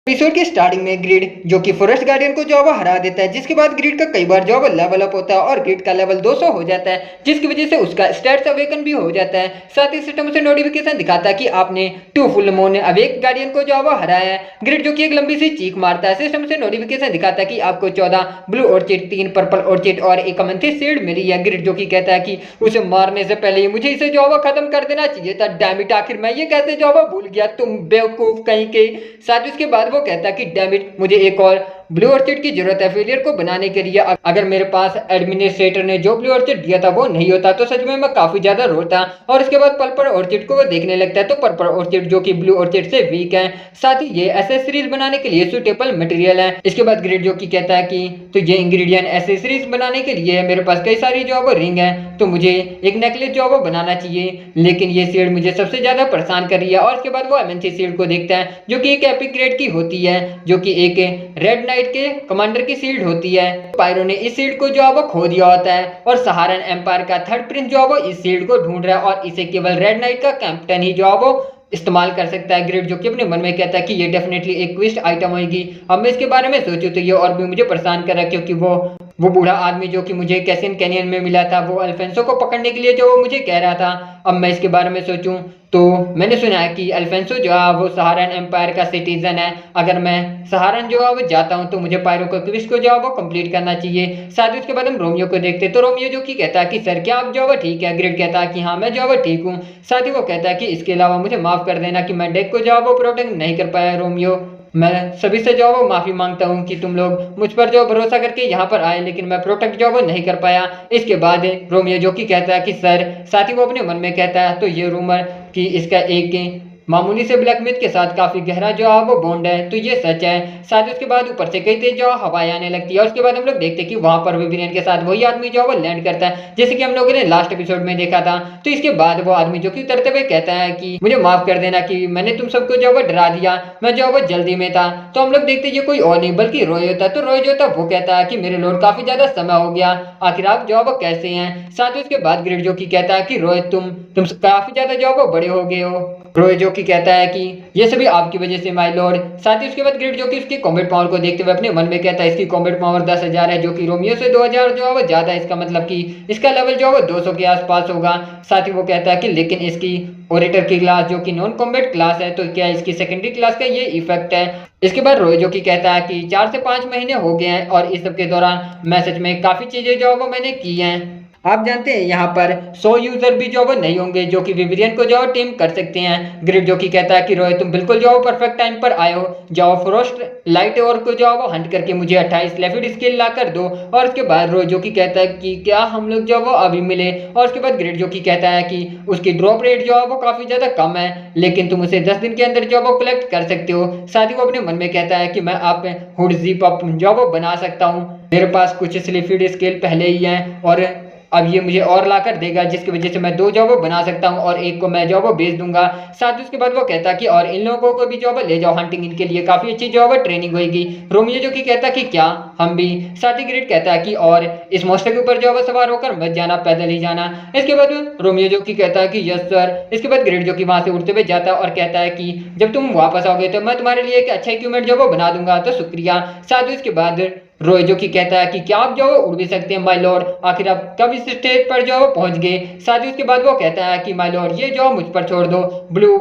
Episode की starting में grid जो कि फॉरेस्ट गार्डियन को जो है वो हरा देता है, जिसके बाद ग्रिड का कई बार जो है वो लेवल अप होता है और ग्रिड का लेवल 200 हो जाता है, जिसकी वजह से उसका स्टेट्स अवेकन भी हो जाता है। साथ ही सिस्टम उसे नोटिफिकेशन दिखाता है कि आपने 2 फुल मून अवेक गार्डियन को जो है वो हराया है। ग्रिड जो कि एक लंबी सी चीख मारता है। सिस्टम उसे नोटिफिकेशन दिखाता है कि आपको 14 ब्लू ऑर्चिड, 3 पर्पल ऑर्चिड और एक अमेथिस्ट सीड मिली है। ग्रिड जो कि कहता है कि उसे मारने से पहले ही मुझे इसे जो है वो खत्म कर देना चाहिए था। डैम इट, आखिर मैं ये कैसे जो है वो भूल गया, तुम बेवकूफ कहीं के। साथ ही उसके बाद वो कहता है कि डैम इट, मुझे एक और ब्लू ऑर्चिड की जरूरत है फेलियर को बनाने के लिए। अगर मेरे पास एडमिनिस्ट्रेटर ने जो ब्लू ऑर्चिड दिया था वो नहीं होता तो सच में मैं काफी ज्यादा रोता। और उसके बाद पर्पल ऑर्चिड को वो देखने लगता है तो पर्पल ऑर्चिड जो कि ब्लू ऑर्चिड से वीक है। साथ ही ये एसेसरीज बनाने के लिए सुटेबल मटेरियल है। इसके बाद ग्रिड जो कि कहता है कि तो ये इंग्रेडिएंट एसेसरीज बनाने के लिए मेरे पास कई सारी जो है वो रिंग है, तो मुझे एक नेकलेस जो है वो बनाना चाहिए, लेकिन ये सीड मुझे सबसे ज्यादा परेशान कर रही है। और उसके बाद वो एमएनसी सीड को देखता है जो कि एक एपिक ग्रेड की होती है, जो कि एक रेड नाइट के कमांडर की शील्ड होती है। पायरो ने इस शील्ड को जो है वो खो दिया होता है और सहारन एम्पायर का थर्ड प्रिंस जो है वो इस शील्ड को ढूंढ रहा है और इसे केवल रेड नाइट का कैप्टन ही जो है वो इस्तेमाल कर सकता है। ग्रिड जो कि अपने मन में कहता है कि ये डेफिनेटली एक क्विस्ट आइटम होगी। अब मैं इसके बारे में सोचूं तो ये और भी मुझे परेशान कर रहा है, क्योंकि वो बूढ़ा आदमी जो कि मुझे कैसिन कैनियन में मिला था, वो अल्फेंसो को पकड़ने के लिए जो वो मुझे कह रहा था। अब मैं इसके बारे में सोचूं तो मैंने सुना है कि अल्फेंसो जो है वो सहारन एम्पायर का सिटीजन है। अगर मैं सहारन जो है वो जाता हूँ तो मुझे पायरो को क्विस्ट को जो है वो कंप्लीट करना चाहिए। साथ ही उसके बाद हम रोमियो को देखते तो रोमियो जो कि कहता है कि सर क्या आप जो है वो ठीक है। ग्रिड कहता है कि हाँ मैं जो है वो ठीक हूँ। साथ ही वो कहता है कि इसके अलावा मुझे माफ कर देना कि मैं डेक को जो है वो प्रोटेक्ट नहीं कर पाया रोमियो। मैं सभी से जो है वो माफी मांगता हूँ कि तुम लोग मुझ पर जो भरोसा करके यहाँ पर आए, लेकिन मैं प्रोटेक्ट जो है वो नहीं कर पाया। इसके बाद रोमियो जो कि कहता है कि सर, साथ ही वो अपने मन में कहता है तो ये रूमर कि इसका एक मामूली से ब्लैकमिथ के साथ काफी गहरा जो है वो बॉन्ड है, तो ये सच है। साथ ही उसके बाद ऊपर से कई तेज जो हवाएं आने लगती है और उसके बाद हम लोग देखते हैं कि वहां पर विवियन के साथ वही आदमी जो है वो लैंड करता है, जैसे कि हम लोगों ने लास्ट एपिसोड में देखा था। तो इसके बाद वो आदमी जो कि उतरते हुए कहता है कि मुझे माफ कर देना कि मैंने तुम सबको जो है वो डरा दिया, मैं जो है वो जल्दी में था। तो हम लोग देखते ये कोई और नहीं बल्कि रॉय होता है। तो रॉय जो था वो कहता है कि मेरे लॉर्ड काफी ज्यादा समय हो गया, आखिर आप जो है वो कैसे हैं। साथ ही उसके बाद ग्रिड जो कि कहता है कि रॉय तुम काफी ज्यादा जो है वो बड़े हो गए हो। रॉय जो कि कहता है कि ये सभी आपकी वजह से माय लॉर्ड। साथ ही उसके बाद ग्रिड जो कि उसकी कॉम्बैट पावर को देखते हुए अपने मन में कहता है इसकी कॉम्बैट पावर 10,000 है, जो कि रोमियो से 2,000 जो है वो ज्यादा है। इसका मतलब कि इसका लेवल जो है वो 200 के आसपास होगा। साथ ही वो कहता है कि लेकिन इसकी ओरेटर की क्लास जो कि नॉन कॉम्बैट क्लास है, तो क्या इसकी सेकेंडरी क्लास का ये इफेक्ट है। इसके बाद रॉय जो कि कहता है कि 4 से 5 महीने हो गए हैं और इस सब के दौरान मैं सच में काफी चीजें जो है वो मैंने की हैं। आप जानते हैं यहाँ पर 100 यूजर भी जो वो नहीं होंगे जो कि विवियन को जो टीम कर सकते हैं। ग्रिड जो कि कहता है कि रॉय तुम बिल्कुल जो परफेक्ट टाइम पर आए हो, जाओ फ्रोस्ट लाइट और को जो वो हंट करके मुझे 28 लेफिड स्किल ला कर दो। और उसके बाद रॉय जो कि कहता है कि क्या हम लोग जो वो अभी मिले। और उसके बाद ग्रिड जो कि कहता है कि उसकी ड्रॉप रेट जो है वो काफी ज्यादा कम है, लेकिन तुम उसे 10 दिन के अंदर जो वो कलेक्ट कर सकते हो। साथ ही वो अपने मन में कहता है कि मैं आप हुड जिप अप जो वो बना सकता हूँ, मेरे पास कुछ स्लिफिड स्किल पहले ही है और अब ये मुझे और ला कर देगा, जिसकी वजह से मैं 2 जॉब बना सकता हूँ और एक को मैं जॉब बेच दूंगा। साथ ही उसके बाद वो कहता कि और इन लोगों को भी जॉब ले जाओ हंटिंग, इनके लिए काफी अच्छी जॉब ट्रेनिंग होगी। रोमियो जो कि कहता कि क्या हम भी। साथ ही ग्रिड कहता है कि और इस मोस्टर के ऊपर जॉब सवार होकर मत जाना, पैदल ही जाना। इसके बाद रोमियो जो कि कहता है कि यस सर। इसके बाद ग्रिड जो कि वहां से उड़ते हुए जाता है और कहता है कि जब तुम वापस आओगे तो मैं तुम्हारे लिए एक अच्छा इक्विपमेंट जो वो बना दूंगा, तो शुक्रिया। साथ ही उसके बाद रॉय जो कि कहता है कि क्या आप जो उड़ भी सकते हैं माय लॉर्ड, आखिर आप कब इस स्टेज पर जो पहुंच गए। साथ ही उसके बाद वो कहता है कि माय लॉर्ड ये जो मुझ पर छोड़ दो, ब्लू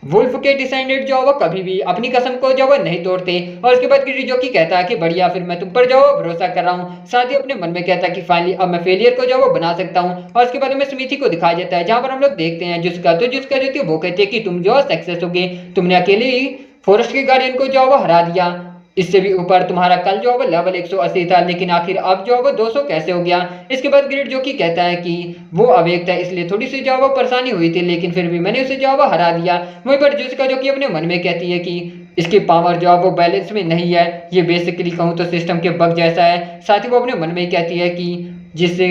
वुल्फ के डिसेंडेंट जो वो कभी भी अपनी कसम को जो वो नहीं तोड़ते। और उसके बाद ग्रिड जो कि कहता है कि बढ़िया, फिर मैं तुम पर जो भरोसा कर रहा हूँ। साथ ही अपने मन में कहता है कि फाइनली अब मैं फेलियर को जो वो बना सकता हूँ। और उसके बाद में स्मिथी को दिखाया जाता है जहां पर हम लोग देखते हैं जिसका जो थी वो कहती है कि तुम जो सक्सेस हो गए, तुमने अकेले ही फॉरेस्ट के गार्डियन को जो वो हरा दिया, इससे भी ऊपर तुम्हारा कल जो वो लेवल 180 था, लेकिन आखिर अब जो वो 200 कैसे हो गया। इसके बाद ग्रिड जो कि कहता है कि वो अवेक था इसलिए थोड़ी सी जो वो परेशानी हुई थी, लेकिन फिर भी मैंने उसे जो वो हरा दिया। वहीं पर जिसका जो कि अपने मन में कहती है कि इसकी पावर जो है वो बैलेंस में नहीं है, ये बेसिकली कहूँ तो सिस्टम के बग जैसा है। साथ ही वो अपने मन में कहती है कि जिससे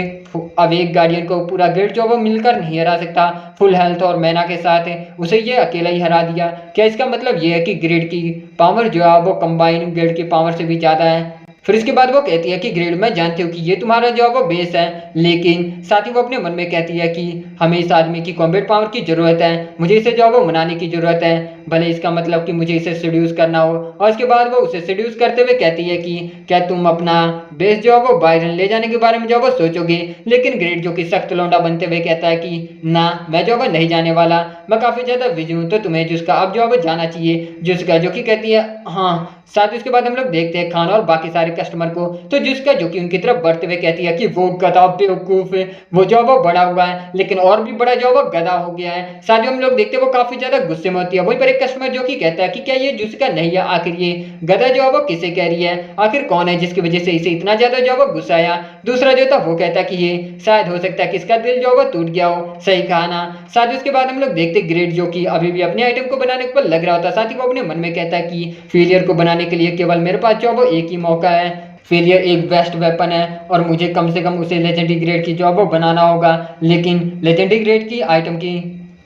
अवेक गार्डियन को पूरा ग्रिड जो वो मिलकर नहीं हरा सकता, फुल हेल्थ और मैना के साथ है उसे ये अकेला ही हरा दिया। क्या इसका मतलब ये है कि ग्रिड की पावर जो है वो कंबाइन ग्रिड की पावर से भी ज्यादा है। फिर इसके बाद वो कहती है कि ग्रिड मैं जानती हूँ कि ये तुम्हारा जो है वो बेस है, लेकिन साथ ही वो अपने मन में कहती है कि हमें इस आदमी की कॉम्बैट पावर की जरूरत है, मुझे इसे जो है वो मनाने की जरूरत है। भले इसका मतलब कि मुझे इसे सेड्यूस करना हो। और उसके बाद वो उसे सेड्यूस करते हुए कहती है कि क्या तुम अपना बेस जो है वो बायरन ले जाने के बारे में जो है वो सोचोगे। लेकिन ग्रेट जो कि सख्त लौंडा बनते हुए कहता है कि ना, मैं जो है वो नहीं जाने वाला, मैं काफी ज्यादा बिजी हूँ, तो तुम्हें जिसका अब जो है वो जाना चाहिए। जिसका जो कि कहती है हाँ। साथ ही उसके बाद हम लोग देखते हैं खान और बाकी सारे कस्टमर को, तो जिसका जो कि उनकी तरफ बढ़ते हुए कहती है कि वो गधा बेवकूफ है, वो जो है वो बड़ा हुआ है लेकिन और भी बड़ा जो है वो गधा हो गया है। साथ ही हम लोग देखते हैं वो काफी ज्यादा गुस्से में होती है। वहीं पर एक कस्टमर जो कि कहता है कि क्या ये जिसका नहीं है, आखिर ये गधा जो है वो किसे कह रही है, आखिर कौन है जिसकी वजह से इसे इतना ज्यादा जो है वो गुस्सा आया। दूसरा जो था वो कहता है कि ये शायद हो सकता है कि इसका दिल जो है वो टूट गया हो। सही कहा ना। साथ ही उसके बाद हम लोग देखते ग्रेट जो कि अभी भी अपने आइटम को बनाने के ऊपर लग रहा होता। साथ ही वो अपने मन में कहता है कि फेलियर को बनाने के लिए केवल मेरे पास जो है वो एक ही मौका है। फेलियर एक बेस्ट वेपन है और मुझे कम से कम उसे लेजेंडरी ग्रेड की जो है वो बनाना होगा। लेकिन लेजेंडरी ग्रेड की आइटम की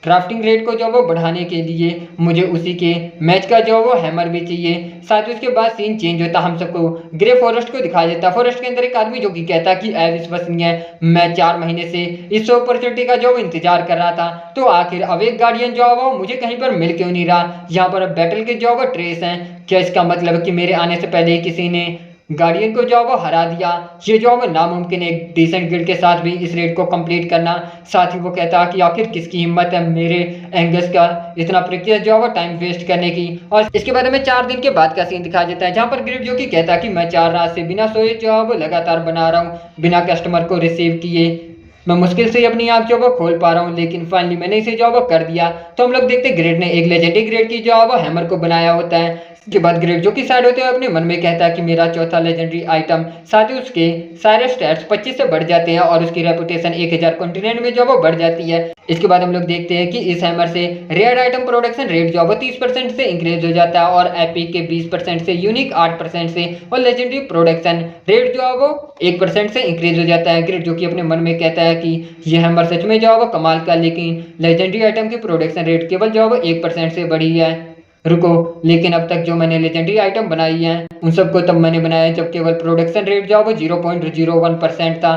क्राफ्टिंग रेट को जो वो बढ़ाने के लिए मुझे उसी के मैच का जो वो हैमर भी चाहिए। साथ ही उसके बाद सीन चेंज होता, हम सबको ग्रे फॉरेस्ट को दिखाया जाता। फॉरेस्ट के अंदर एक आदमी जो कि कहता कि अविश्वसनीय है, मैं 4 महीने से इस अपॉर्चुनिटी का जो इंतजार कर रहा था, तो आखिर अब एक गार्डियन जो है वो मुझे कहीं पर मिल क्यों नहीं रहा। यहाँ पर बैटल के जो वो ट्रेस हैं, क्या इसका मतलब है कि मेरे आने से पहले ही किसी ने गार्डियन को जो वो हरा दिया। ये जो वो नामुमकिन है एक डिसेंट गिल्ड के साथ भी इस रेड को कंप्लीट करना। साथ ही वो कहता कि आखिर किसकी हिम्मत है मेरे एंगस का इतना प्रीशियस जो वो टाइम वेस्ट करने की। और इसके बाद हमें 4 दिन के बाद का सीन दिखाया जाता है, जहाँ पर ग्रिड जो कि कहता है कि मैं 4 रात से बिना सोए जो वो लगातार बना रहा हूँ, बिना कस्टमर को रिसीव किए। मैं मुश्किल से अपनी आंख जो वो खोल पा रहा हूँ, लेकिन फाइनली मैंने इसे जो वो कर दिया। तो हम लोग देखते ग्रेड ने एक लेजेंडरी ग्रेड की जो वो हैमर को बनाया होता है। के बाद ग्रेड जो कि साइड होते हुए अपने मन में कहता है कि मेरा चौथा लेजेंडरी आइटम, साथ ही उसके सारे स्टैट्स 25 से बढ़ जाते हैं और उसकी रेपुटेशन 1000 कॉन्टिनेंट में जो वो बढ़ जाती है। इसके बाद हम लोग देखते हैं कि इस हैमर से रेयर आइटम प्रोडक्शन रेट जो है 30% से इंक्रीज हो जाता है और एपिक के 20% से, यूनिक 8% से और लेजेंडरी प्रोडक्शन रेट जो है वो 1% से इंक्रीज हो जाता है। ग्रेड जो कि अपने मन में कहता है कि यह हैमर सच में जो है वो कमाल का, लेकिन लेजेंडरी आइटम की प्रोडक्शन रेट केवल जो है वो 1% से बढ़ी है। रुको, लेकिन अब तक जो मैंने लेजेंडरी आइटम बनाई है उन सबको तब मैंने बनाया जब केवल प्रोडक्शन रेट जो है वो 0.01% था।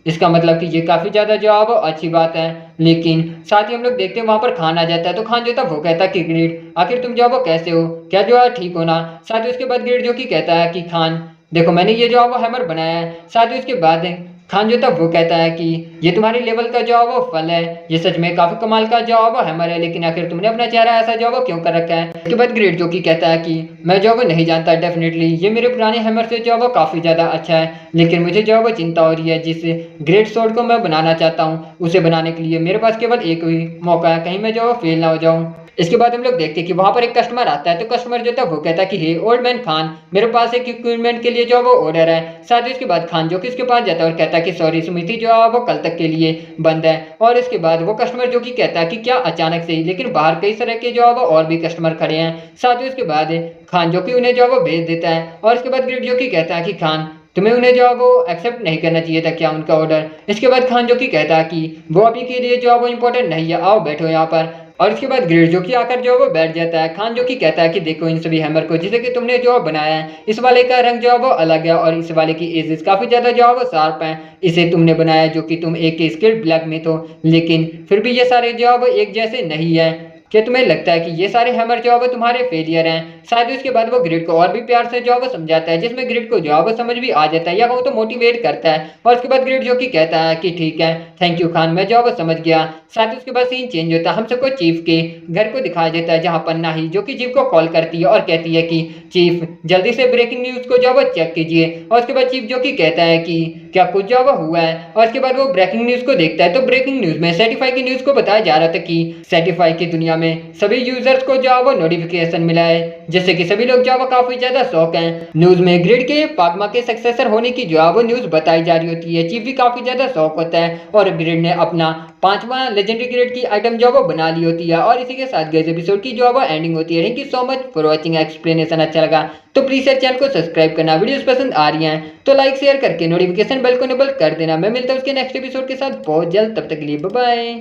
इसका मतलब कि ये काफी ज्यादा जो है वो अच्छी बात है। लेकिन साथ ही हम लोग देखते हैं वहां पर खान आ जाता है, तो खान जो था वो कहता है कि ग्रेड आखिर तुम जो है वो कैसे हो, क्या जो है ठीक हो ना। साथ ही उसके बाद ग्रेड जो कि कहता है कि खान देखो मैंने ये जो है वो हैमर बनाया है। साथ ही उसके बाद खान जो था वो कहता है कि ये तुम्हारे लेवल का जो है वो फल है, ये सच में काफी कमाल का जो है वो हैमर है, लेकिन आखिर तुमने अपना चेहरा ऐसा जो है वो क्यों कर रखा है। इसके बाद ग्रेड जो कि कहता है कि मैं जो है वो नहीं जानता, डेफिनेटली ये मेरे पुराने हैमर से जो है वो काफी ज्यादा अच्छा है, लेकिन मुझे जो है वो चिंता हो रही है। जिस ग्रेट स्वॉर्ड को मैं बनाना चाहता हूँ उसे बनाने के लिए मेरे पास केवल एक ही मौका है, कहीं मैं जो है फेल ना हो जाऊँ। इसके बाद हम लोग देखते हैं कि वहां पर एक कस्टमर आता है, तो कस्टमर जो था वो कहता है कि हे ओल्ड मैन खान, मेरे पास एक इक्विपमेंट के लिए जो है वो ऑर्डर है। साथ ही उसके बाद खान जो कि इसके पास जाता है और कहता है कि सॉरी स्मृति जो है वो कल तक के लिए बंद है। और इसके बाद वो कस्टमर जो कि कहता है कि क्या अचानक से ही, लेकिन बाहर कई तरह के जो है वो और भी कस्टमर खड़े हैं। साथ ही उसके बाद खान जो कि उन्हें जो है वो भेज देता है और इसके बाद ग्रेड जो कि कहता है कि खान तुम्हें उन्हें जो है वो एक्सेप्ट नहीं करना चाहिए था क्या उनका ऑर्डर। इसके बाद खान जो कि कहता है कि वो अभी के लिए जो है वो इम्पोर्टेंट नहीं है, आओ बैठो यहाँ पर। और इसके बाद ग्रेड जो कि आकर जो है वो बैठ जाता है। खान जो कि कहता है कि देखो इन सभी हैमर को जिसे कि तुमने जो बनाया है, इस वाले का रंग जो है वो अलग है और इस वाले की एजेस काफी ज्यादा जो है वो शार्प है। इसे तुमने बनाया जो कि तुम एक स्किल्ड ब्लैक में हो, लेकिन फिर भी ये सारे जो है वो एक जैसे नहीं है। क्या तुम्हें लगता है कि ये सारे हैमर जो है वो तुम्हारे फेलियर हैं। शायद उसके बाद वो ग्रिड को और भी प्यार से जो है वो समझाता है, जिसमें ग्रिड को जो है वो समझ भी आ जाता है या वो तो मोटिवेट करता है। और उसके बाद ग्रिड जो कि कहता है कि ठीक है, थैंक यू खान, मैं जो है वो समझ गया। साथ ही उसके बाद सीन चेंज होता है, हम सबको चीफ के घर को दिखाया जाता है, जहाँ पन्ना ही जो कि चीफ को कॉल करती है और कहती है कि चीफ जल्दी से ब्रेकिंग न्यूज को जो है वो चेक कीजिए। और उसके बाद चीफ जो कि कहता है कि क्या कुछ जो है वो हुआ है। और उसके बाद वो ब्रेकिंग न्यूज को देखता है, तो ब्रेकिंग न्यूज में सर्टिफाई की न्यूज को बताया जा रहा था कि सर्टिफाई की दुनिया में सभी यूजर्स को जो है वो नोटिफिकेशन मिला है, जिससे कि सभी लोग जो है वो काफी ज्यादा शौक हैं। न्यूज में ग्रिड के पागमा के सक्सेसर होने की जो है वो न्यूज बताई जा रही होती है। चीफ भी काफी ज्यादा शौक होता है और ग्रिड ने अपना 5वां लेजेंडरी ग्रेड की आइटम जो है वो बना ली होती है। और इसी के साथ गैस एपिसोड की जो है वो एंडिंग होती है। Thank you so much for watching. Explanation अच्छा लगा तो प्लीज यार चैनल को सब्सक्राइब करना, वीडियोस पसंद आ रही हैं तो लाइक शेयर करके नोटिफिकेशन बेल को इनेबल कर देना। मैं मिलता हूँ उसके नेक्स्ट एपिसोड के साथ बहुत जल्द, तब तक के लिए बाय बाय।